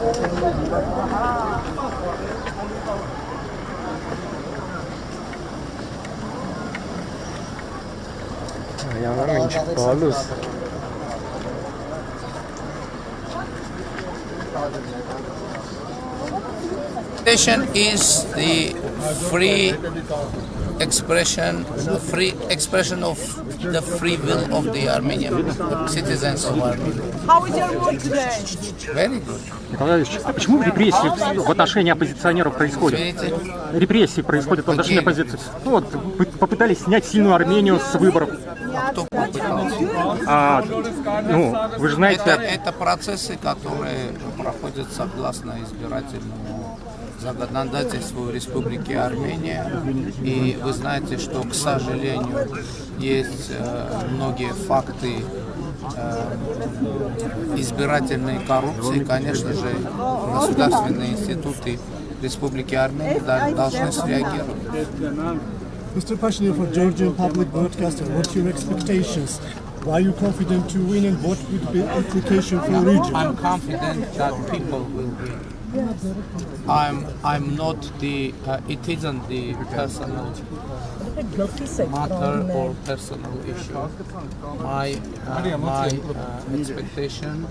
Is the free expression of the free will of the Armenian citizens of Armenia. How is your mood today? Very good. Николай Ильич, а почему репрессии в отношении оппозиционеров происходят? Репрессии происходят в отношении оппозиции. Ну, вот, попытались снять сильную Армению с выборов. Ну, вы же знаете... Это процессы, которые проходят согласно избирательному законодательству Республики Армения. И вы знаете, что, к сожалению, есть многие факты избирательной коррупции. Конечно же, государственные институты Республики Армения должны среагировать. Mr. Pashinyan, for Georgian public broadcaster, what's your expectations? Why are you confident to win and what would be implication for the region? I'm confident that people will win. I'm not the. It isn't the personal matter or personal issue. My expectation.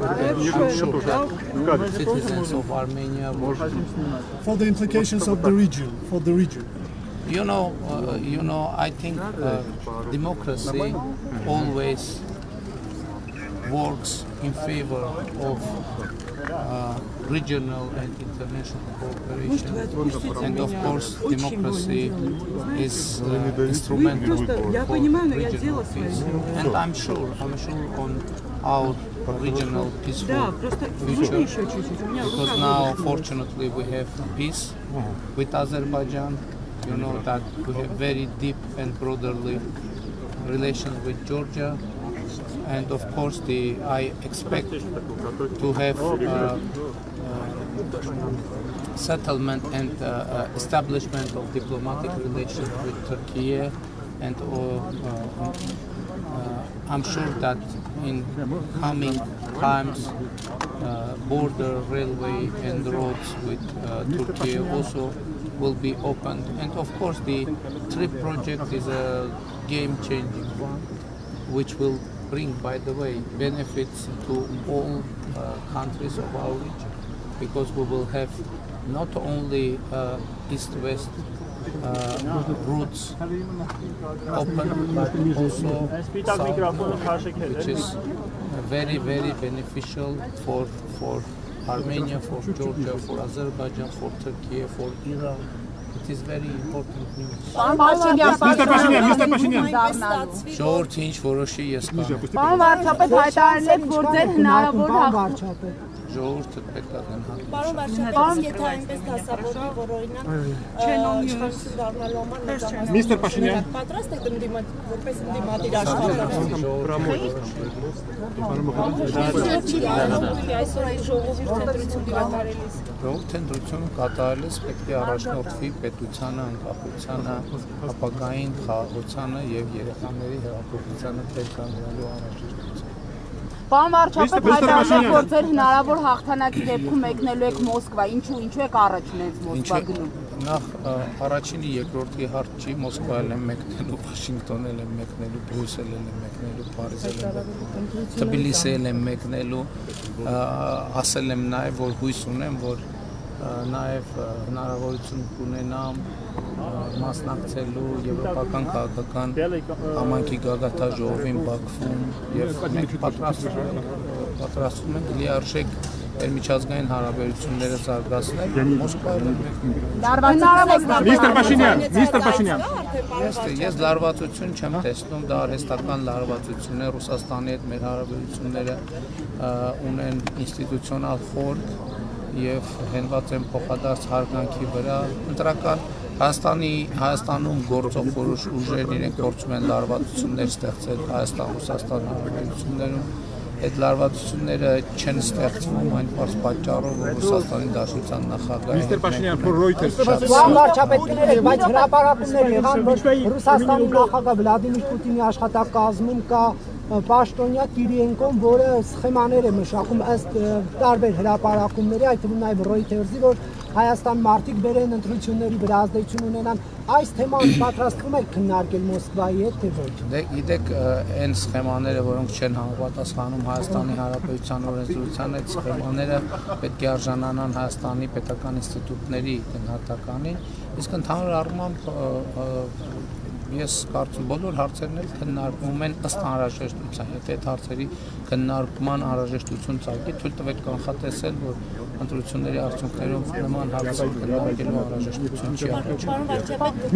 I'm sure that citizens of Armenia will. For the implications of the region, for the region. You know, I think democracy always works in favor of regional and international cooperation, and of course, democracy is instrumental for regional peace. And I'm sure on our regional peaceful future, because now, fortunately, we have peace with Azerbaijan. You know that we have very deep and brotherly relations with Georgia, and of course I expect to have settlement and establishment of diplomatic relations with Turkey, and I'm sure that in coming times border, railway and roads with Turkey also will be opened. And of course the TRIP project is a game-changing one, which will bring, by the way, benefits to all countries of our region, because we will have not only east-west routes open, but also south, which is very, very beneficial for Armenia, for Georgia, for Azerbaijan, for Turkey, for Iran. It is very important news. Mr. Pashinyan. Ժողովրդի ինչ որոշի ես կանեմ։ Պարոն վարչապետ, հայտարարեք, որ ձեր հնարավոր Ժողովուրդը պետք է գնահատի։ Պարոն վարչապետ, եթե այնպես դասավորվի, որ օրինակ իշխանություն դառնալու համար մեծամասնություն Mr. Pashinyan. պատրաստ եք որպես ընդդիմադիր աշխատող։ Այսօր այս ժողովուրդ ընտրություն կատարելիս։ Ժողովուրդ ընտրությունը կատարելիս պետք է առաջնորդվի պետությանը, անկախությանը, ապագային խաղաղությանը եւ երեխաների հեղափոխությանը ներկայանալու անհրաժեշտությամբ։ Պարոն վարչապետ, հայտարարեք, որ ձեր հնարավոր հաղթանակի դեպքում մեկնելու եք Մոսկվա, ինչու եք առաջին եք Մոսկվա գնում։ Նախ առաջինի երկրորդի հարց չի, Մոսկվայել եմ մեկնելու, Վաշինգտոնել եմ մեկնելու, Բրյուսել եմ մեկնելու, Փարիզել եմ մեկնելու, Թբիլիսիել եմ մեկնելու, ասել եմ նաև, որ հույս ունեմ, որ նաև հնարավորություն կունենամ մասնակցելու եվրոպական քաղաքական համայնքի գագաթաժողովին Բաքվում, եւ մենք պատրաստվում ենք լիարժեք միջազգային հարաբերությունները զարգացնել Մոսկվայում։ Mr. Pashinyan. Ես լարվածություն չեմ տեսնում, դա արհեստական լարվածություն է, Ռուսաստանի հետ մեր հարաբերությունները ունեն ինստիտուցիոնալ խորք եւ հենված են փոխադարձ հարգանքի վրա։ Ընտրական Հայաստանում գործող որոշ ուժեր իրենք փորձում են լարվածություններ ստեղծել Հայաստան-Ռուսաստան հարաբերություններում։ Այդ լարվածությունները չեն ստեղծվում այն բարձ պատճառով, որ Ռուսաստանի Դաշնության նախագահը Mr. Pashinyan for Reuters. Պարոն վարչապետներ, բայց հրապարակումներ եղան, որ Ռուսաստանի նախագահ Վլադիմիր Պուտինի աշխատակազմում կա պաշտոնյա Կիրիենկոն, որը սխեմաներ է մշակում ըստ տարբեր հրապարակումների, այդ թվում նաև Reuters-ի, որ Հայաստան մարդիկ բերեն ընտրությունների վրա ազդեցություն ունենան, այս թեման պատրաստվում եք քննարկել Մոսկվայի հետ, թե ոչ։ Դե գիտեք, այն սխեմաները, որոնք չեն համապատասխանում Հայաստանի Հանրապետության օրենսդրությանը, այդ սխեմաները պետք է արժանանան Հայաստանի պետական ինստիտուտների գնահատականին, իսկ ընդհանուր առմամբ ես կարծում բոլոր հարցերն էլ քննարկվում են ըստ անհրաժեշտության, եթե այդ հարցերի քննարկման անհրաժեշտություն ծագի, թույլ տվեք կանխատեսել, որ ընտրությունների արդյունքներով նման հարցեր քննարկելու անհրաժեշտություն չի առաջանում։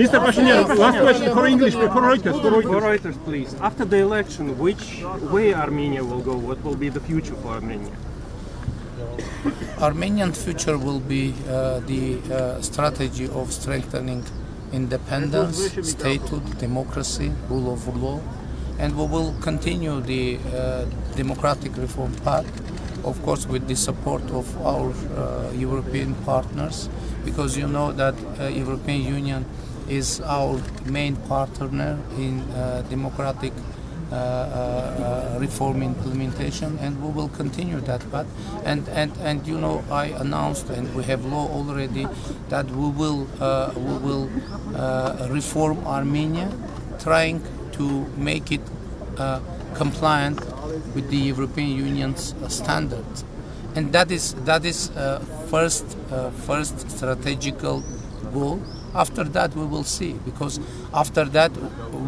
Mr. Pashinyan, last question for English, for Reuters. For Reuters, please. After the election, which way Armenia will go? What will be the future for Armenia? Armenian future will be the strategy of strengthening independence, statehood, democracy, rule of law, and we will continue the democratic reform path, of course with the support of our European partners, because you know that European Union is our main partner in democratic reform implementation, and we will continue that path. And you know, I announced, and we have law already, that we will reform Armenia, trying to make it compliant with the European Union's standards, and that is first strategical goal. After that, we will see, because after that,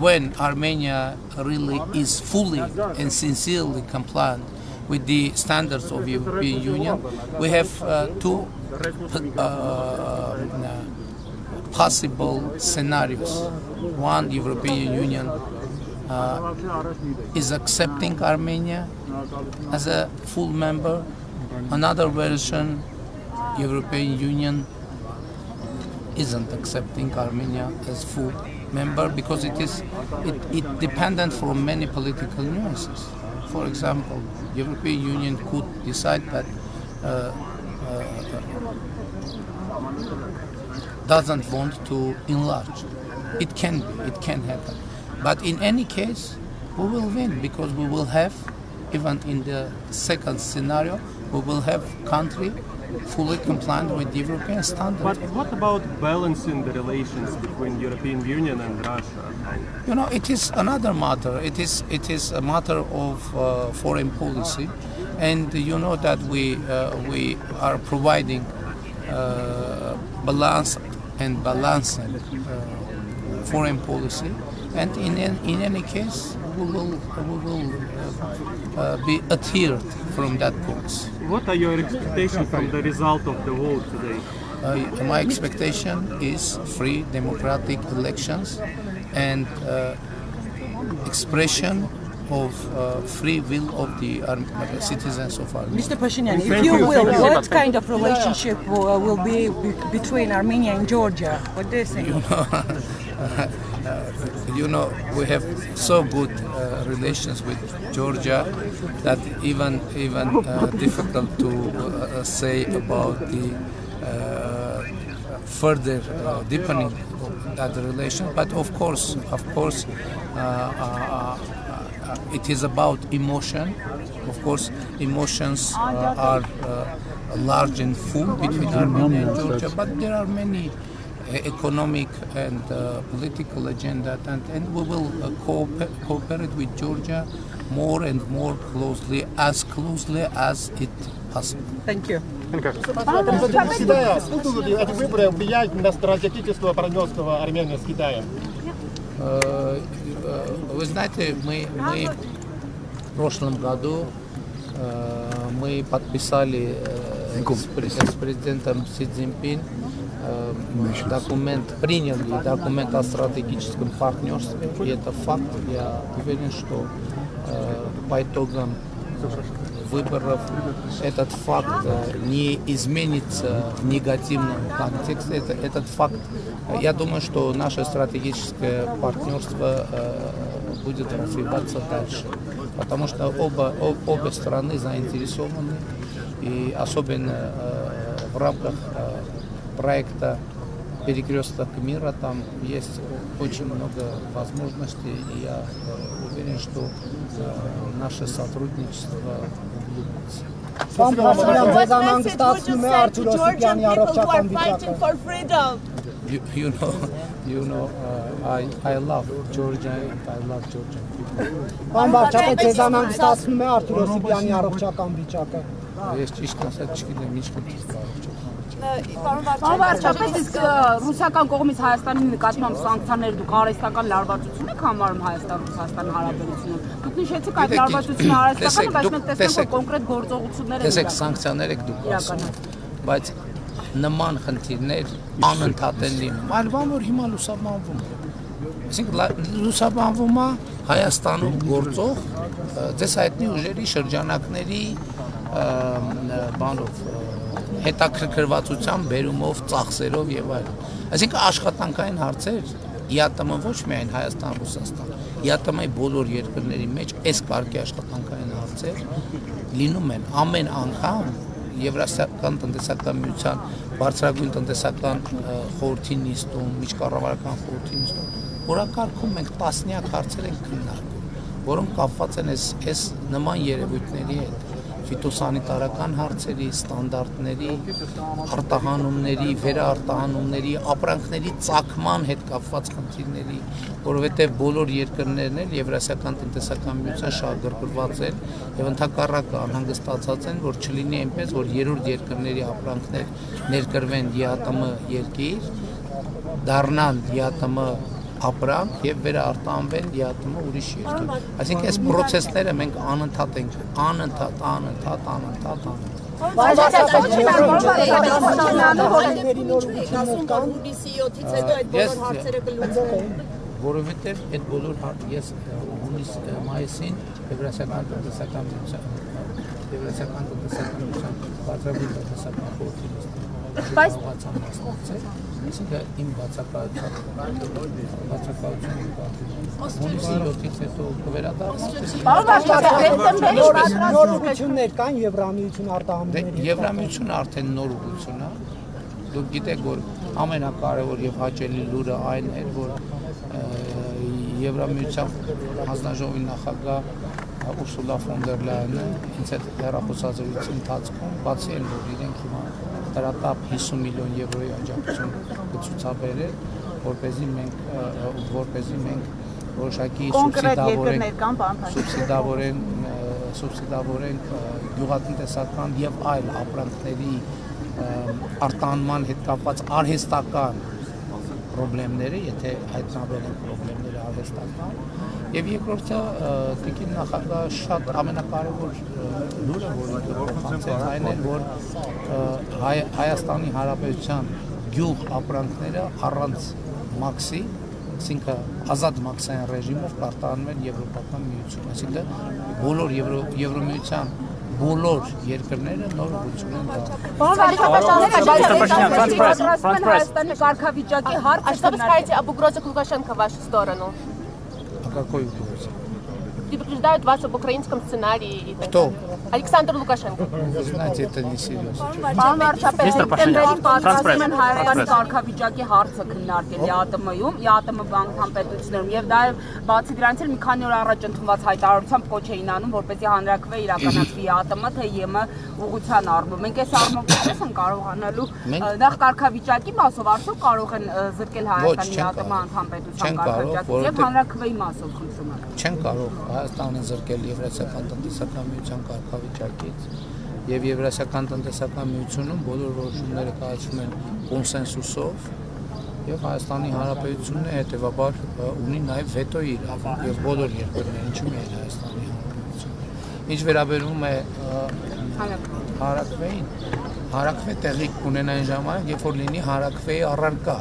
when Armenia really is fully and sincerely compliant with the standards of the European Union, we have two possible scenarios. One, European Union is accepting Armenia as a full member. Another version, European Union isn't accepting Armenia as full member, because it dependent from many political nuances. For example, European Union could decide that doesn't want to enlarge. It can happen. But in any case, we will win, because we will have, even in the second scenario, we will have country fully compliant with the European standards. But what about balancing the relations between European Union and Russia? You know, it is another matter. It is a matter of foreign policy, and you know that we are providing balanced and balancing foreign policy, and in any case we will be adhered from that course. What are your expectations from the result of the vote today? My expectation is free democratic elections and expression of free will of the citizens of Armenia. Mr. Pashinyan, if you will, what kind of relationship will be between Armenia and Georgia? What do you think? You know, we have so good relations with Georgia that even difficult to say about the further deepening of that relation. But of course, it is about emotion. Of course, emotions are large and full between Armenia and Georgia, but there are many economic and political agenda, and we will cooperate with Georgia more and more closely as it possible. Thank you. Будут ли эти выборы влиять на стратегическое партнерство Армении с Китаем? Вы знаете, мы в прошлом году мы подписали с президентом Си Цзиньпин приняли документ о стратегическом партнерстве, и это факт. Я уверен, что по итогам выборов этот факт не изменится в негативном контексте. Этот факт, я думаю, что наше стратегическое партнерство будет развиваться дальше, потому что обе стороны заинтересованы, и особенно в рамках проекта перекресток мира, там есть очень много возможностей, и я уверен, что наше сотрудничество углубится. Պարոն Բաղդասարյան, ձեզ անհանգստացնում է Արթուր Georgian Օսիպյանի people who առողջական are fighting վիճակը։ for freedom. You know, I love Georgia and I love Georgian people. Պարոն վարչապետ, ձեզ անհանգստացնում է Արթուր Օսիպյանի առողջական վիճակը։ Ես ճիշտ ասած չգիտեմ ինչ կտես Պարոն վարչապետ, իսկ ռուսական կողմից Հայաստանի նկատմամբ սանկցիաները դուք արհեստական լարվածություն եք համարում Հայաստան-Ռուսաստան հարաբերությունում։ Դուք նշեցիք այդ լարվածությունը արհեստական, բայց մենք տեսնում ենք կոնկրետ գործողություններ են։ Տեսեք, սանկցիաներ եք դուք ասում, բայց նման խնդիրներ անընդհատ են լինում։ Այլ բան որ հիմա լուսաբանվում է։ Այսինքն լուսաբանվում է Հայաստանում գործող ձեզ հայտնի ուժերի շրջանակների բանով հետաքրքրվածության բերումով, ծախսերով եւ այլն։ Այսինքն աշխատանքային հարցեր ԵԱՏՄ ոչ միայն Հայաստան, Ռուսաստան, ԵԱՏՄ-ի բոլոր երկրների մեջ այս կարգի աշխատանքային հարցեր լինում են ամեն անգամ Եվրասիական տնտեսական միության բարձրագույն տնտեսական խորհրդի նիստում, միջկառավարական խորհրդի նիստում, օրակարգում մենք տասնյակ հարցեր ենք քննարկում, որոնք կապված են այս նման երևույթների հետ։ Ֆիտոսանիտարական հարցերի, ստանդարտների, արտահանումների, վերարտահանումների, ապրանքների ծագման հետ կապված խնդիրների, որովհետև բոլոր երկրներն էլ Եվրասիական տնտեսական միության շահագրգռված են եւ ընդհակառակը անհանգստացած են, որ չլինի այնպես, որ երրորդ երկրների ապրանքներ ներկրվեն ԵԱՏՄ երկիր, դառնան ԵԱՏՄ ապրանք եւ վերարտահանվեն ԵԱՏՄ ուրիշ երկիր։ Այսինքն այս process-ները մենք անընդհատ ենք, անընդհատ։ Հունիսի 7-ից հետո այդ բոլոր հարցերը կլուծվեն։ Որովհետև այդ բոլոր ես հունիս մայիսին Եվրասիական տնտեսական միության բարձրագույն տնտեսական խորհրդի Բայց Այսինքն իմ բացակայությունը հունիսի 7-ից հետո կվերադառնա։ Պարոն վարչապետ, Նոր ուղղություններ կան Եվրամիություն արտահանումների։ Եվրամիությունը արդեն նոր ուղղություն է։ Դուք գիտեք, որ ամենակարևոր եւ հաճելի լուրը այն էր, որ Եվրամիության հանձնաժողովի նախագահ Ուրսուլա ֆոն դեր Լայենը ինձ հետ հեռախոսազրույցի ընթացքում բացի են, որ իրենք հիմա դրատապ 50 միլիոն եվրոյի աջակցություն կցուցաբերել, որպեսզի մենք որոշակի սուբսիդավորենք գյուղատնտեսական եւ այլ ապրանքների արտահանման հետ կապված արհեստական խնդիրները, եթե հայտնաբերեն խնդիրները արհեստական, եւ երկրորդը տիկին նախագահ շատ ամենակարևոր լուրը, որը փոխանցեց, այն էր, որ Հայաստանի Հանրապետության գյուղ ապրանքները առանց մաքսի, այսինքն ազատ մաքսային ռեժիմով կարտահանվեն Եվրոպական միություն, այսինքն բոլոր Եվրոմիության բոլոր երկրները նոր ուղղություն են դարձել։ Հայաստանի կարգավիճակի հարցը А что вы скажете об угрозах Лукашенко в вашу сторону? А какой угрозе? Предупреждают вас об украинском сценарии. Кто? Александр Лукашенко. Вы знаете, это не серьезно. Պարոն վարչապետ, Միստր Փաշինյան, պատրաստվում են Հայաստանի կարգավիճակի հարցը քննարկել ԵԱՏՄ-ում, ԵԱՏՄ անգամ պետություններում եւ դա բացի դրանից էլ մի քանի օր առաջ ընդունված հայտարարությամբ կոչ էին անում, որպեսզի հանրակրվե իրականացվի ԵԱՏՄ թե ԵՄ ուղղության առումով։ Մենք այս առումով ինչպես են կարողանալու նախ կարգավիճակի մասով արդյոք կարող են զրկել Հայաստանի ԵԱՏՄ անդամ պետության կարգավիճակից եւ հանրակրվեի մասով խնդրում եմ։ Չեն կարող Հայաստանը զրկել Եվրասիական տնտեսական միության կարգավիճակից եւ Եվրասիական տնտեսական միությունում բոլոր որոշումները կայացվում են կոնսենսուսով եւ Հայաստանի Հանրապետությունը հետեւաբար ունի նաեւ վետոյի իրավունք եւ բոլոր երկրները, ինչու՞ միայն Հայաստանի Հանրապետությունը։ Ինչ վերաբերում է հարակվեին, հարակվե տեղի կունենա այն ժամանակ, երբ որ լինի հարակվեի առարկա։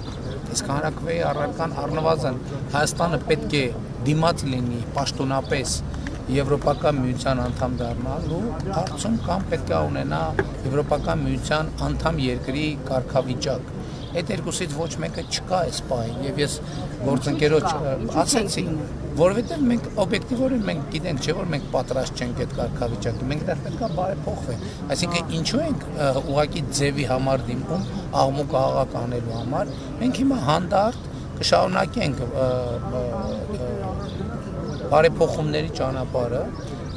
Իսկ հարակվեի առարկան առնվազն Հայաստանը պետք է դիմաց լինի պաշտոնապես Եվրոպական միության անդամ դառնալու հարցում կամ պետք է ունենա Եվրոպական միության անդամ երկրի կարգավիճակ։ Այդ երկուսից ոչ մեկը չկա այս պահին եւ ես գործընկերոջ ասեցի, որովհետեւ մենք օբյեկտիվորեն մենք գիտենք, չէ՞ որ մենք պատրաստ չենք այդ կարգավիճակի, մենք դեռ պետք է բարեփոխվենք, այսինքն ինչու ենք ուղղակի ձևի համար դիմում աղմուկ աղաղակ անելու համար, մենք հիմա հանդարտ կշարունակենք բարեփոխումների ճանապարհը,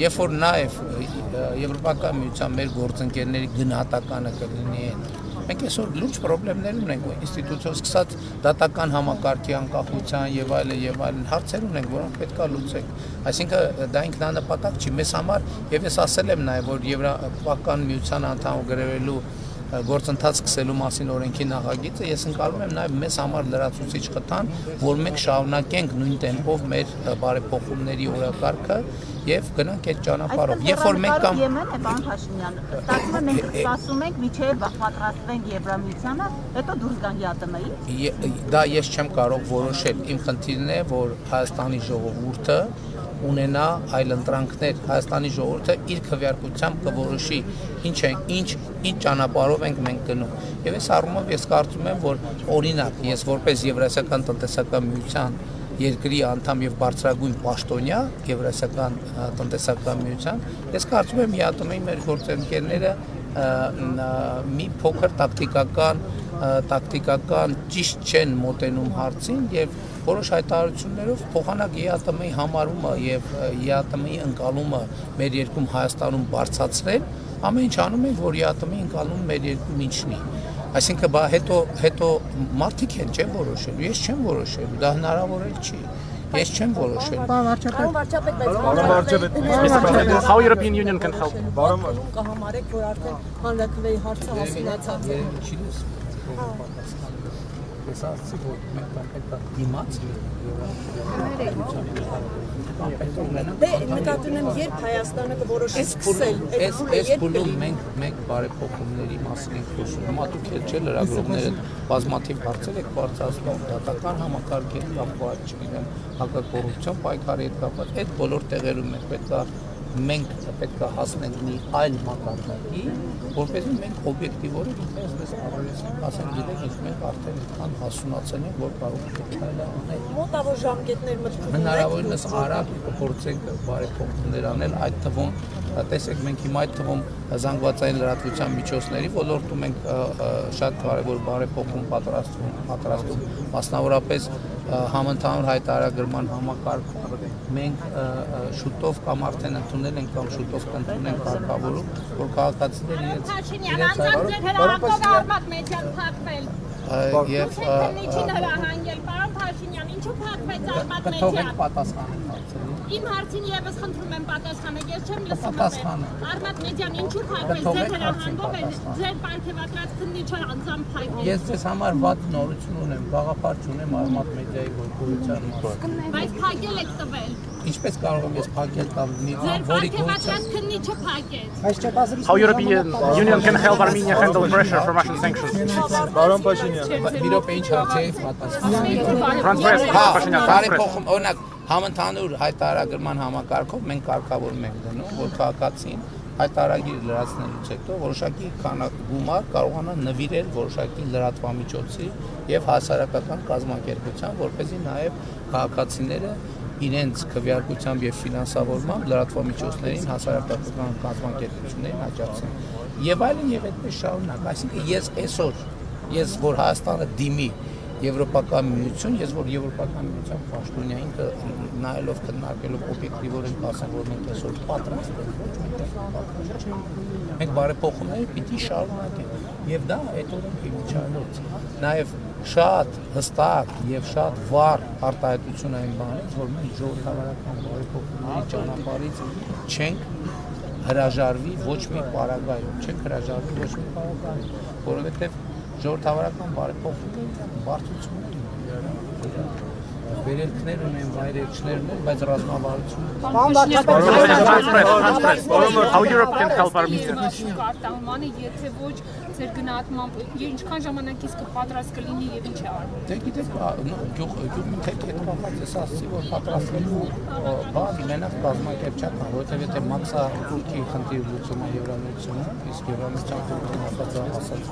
երբ որ նաև Եվրոպական միության մեր գործընկերների գնահատականը կլինի այն։ Մենք այսօր լուրջ խնդիրներ ունենք ինստիտուցիոն սկսած դատական համակարգի անկախության եւ այլն հարցեր ունենք, որոնք պետք է լուծենք։ Այսինքն դա ինքնանպատակ չի մեզ համար եւ ես ասել եմ նաեւ որ Եվրոպական միության անդամ գրևելու գործընթաց սկսելու մասին օրենքի նախագիծը ես ընկալում եմ նաև մեզ համար լրացուցիչ խթան, որ մենք շարունակենք նույն տեմպով մեր բարեփոխումների օրակարգը եւ գնանք այդ ճանապարհով։ Երբ որ մենք կամ Եմեն է, պարոն Փաշինյան, ստացվում է մենք սպասում ենք միջև պատրաստվենք Եվրամիությանը, հետո դուրս գանք ԵԱՏՄ-ից։ Դա ես չեմ կարող որոշել։ Իմ խնդիրն է, որ Հայաստանի ժողովուրդը ունենա այլընտրանքներ, Հայաստանի ժողովուրդը իր քվեարկությամբ կորոշի ինչ ճանապարհով ենք մենք գնում։ Եվ այս առումով ես կարծում եմ, որ օրինակ ես որպես Եվրասիական տնտեսական միության երկրի անդամ եւ բարձրագույն պաշտոնյա Եվրասիական տնտեսական միության, ես կարծում եմ ԵԱՏՄ-ի մեր գործընկերները մի փոքր տակտիկական ճիշտ չեն մոտենում հարցին եւ որոշ հայտարարություններով փոխանակ ԵԱՏՄ-ի համարումը եւ ԵԱՏՄ-ի ընկալումը մեր երկրում Հայաստանում բարձրացրել, ամեն ինչ անում են, որ ԵԱՏՄ-ի ընկալումը մեր երկրում ինչնի։ Այսինքն բա հետո մարդիկ են չեն որոշելու, ես չեմ որոշելու, դա հնարավոր էլ չի։ Ես չեմ որոշելու։ How European Union can help? Կհամարեք, որ արդեն հանրաքվեի հարցը հասունացած է։ Ես ասացի, որ մենք պետք է դիմաց Դե նկատի ունեմ, երբ Հայաստանը կորոշի սկսել այս փուլում մենք բարեփոխումների մասին ենք խոսում։ Հիմա դուք էլ չէ լրագրողները բազմաթիվ հարցեր եք բարձրացնում դատական համակարգի հետ կապված, չգիտեմ, հակակոռուպցիոն պայքարի հետ կապված։ Այդ բոլոր տեղերում մենք պետք է հասնենք մի այլ մակարդակի, որպեսզի մենք օբյեկտիվորեն ինքներս ասենք գիտենք, ինչ մենք արդեն այդքան հասունացել ենք, որ կարող ենք այլանել։ մոտավոր ժամկետներ մտքում ունեք։ Հնարավորինս արագ փորձենք բարեփոխումներ անել, այդ թվում տեսեք մենք հիմա այդ թվում զանգվածային լրատվության միջոցների ոլորտում ենք շատ կարևոր բարեփոխում պատրաստում, մասնավորապես համընդհանուր հայտարարագրման համակարգում մենք շուտով կամ արդեն ընդունել ենք կամ շուտով կընդունենք կարգավորում, որ քաղաքացիները իրենց հրահանգով արմատ մեդիան փակվել։ Եվ ինչին հրահանգել, պարոն Փաշինյան, ինչու փակվեց արմատ մեդիան։ կթողեք պատասխանենք հարցերին։ Իմ հարցին եւս խնդրում եմ պատասխանեք, ես չեմ լսում։ Արմատ մեդիան ինչու փակվեց, ձեր հրահանգով է, ձեր պարգևատրած քննիչը անձամբ փակվեց։ Ես ձեզ համար վատ նորություն ունեմ, գաղափար չունեմ արմատ մեդիայի գործունեության մասին։ Բայց փակել եք տվել։ Ինչպես կարող եմ ես փակել կամ մի որի պարգևատրած քննիչը փակեց։ How European Union can help Armenia handle pressure from Russian sanctions? Բարոն Փաշինյան։ Իրոք ինչ հարցի պատասխան։ Բարեփոխում օրինակ համընդհանուր հայտարարագրման համակարգով մենք կարգավորում ենք դնում, որ քաղաքացին հայտարարագիր լրացնելուց հետո որոշակի գումար կարողանա նվիրել որոշակի լրատվամիջոցի եւ հասարակական կազմակերպության, որպեսզի նաեւ քաղաքացիները իրենց քվեարկությամբ եւ ֆինանսավորմամբ լրատվամիջոցներին հասարակական կազմակերպություններին աջակցեն։ Եվ այլն եւ այդպես շարունակ, այսինքն ես որ Հայաստանը դիմի Եվրոպական միություն, ես որ Եվրոպական միության պաշտոնյա ինքը նայելով քննարկելով օբյեկտիվորեն ասեմ, որ մենք այսօր պատրաստ ենք, մենք բարեփոխումները պիտի շարունակենք եւ դա այդ օրենքի միջոցով նաեւ շատ հստակ եւ շատ վառ արտահայտություն այն բանից, որ մենք ժողովրդավարական բարեփոխումների ճանապարհից չենք հրաժարվի ոչ մի պարագայում, չենք հրաժարվի ոչ մի պարագայում, որովհետեւ ժողովրդավարական բարեփոխումները բարդություններ են, վերելքներ ունեն, վայրէջքներ ունեն, բայց ռազմավարություն։ How Europe can help Armenia? Կարտահանմանը, եթե ոչ ձեր գնահատմամբ, ինչքան ժամանակից կպատրաստ կլինի եւ ինչ է արվում։ Դե գիտեք, գյուղի հետ կապված ես ասացի, որ պատրաստվելու բան մենակ կազմակերպչական, որովհետեւ եթե մաքսա Թուրքի խնդիր լուծումը Եվրամիությունը, իսկ Եվրամիության խնդիրը ասած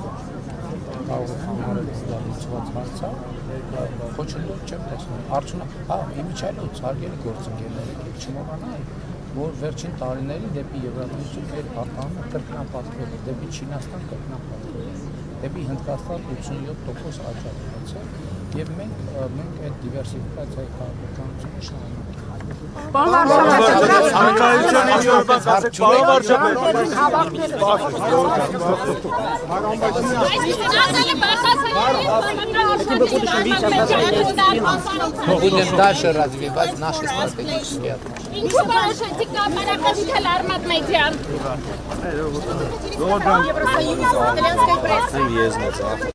կարող եք համարել դա լուծված հարց է, խոչընդոտ չեմ տեսնում։ Արդյունք, իմիջիայլոց հարգելի գործընկերներ, եկեք չմոռանալ, որ վերջին տարիներին դեպի Եվրամիություն մեր արտահանը կրկնապատկվել է, դեպի Չինաստան կրկնապատկվել է, դեպի Հնդկաստան 87% աճ ունեցել, եւ մենք այդ դիվերսիֆիկացիայի քաղաքականությունը շարունակում ենք։ Будем дальше развивать наши стратегические отношения. Ինչու որոշեցիք կապարակացնել Արմատ Մեդիան։ Եվրոսոյուզ, իտալիանская пресса.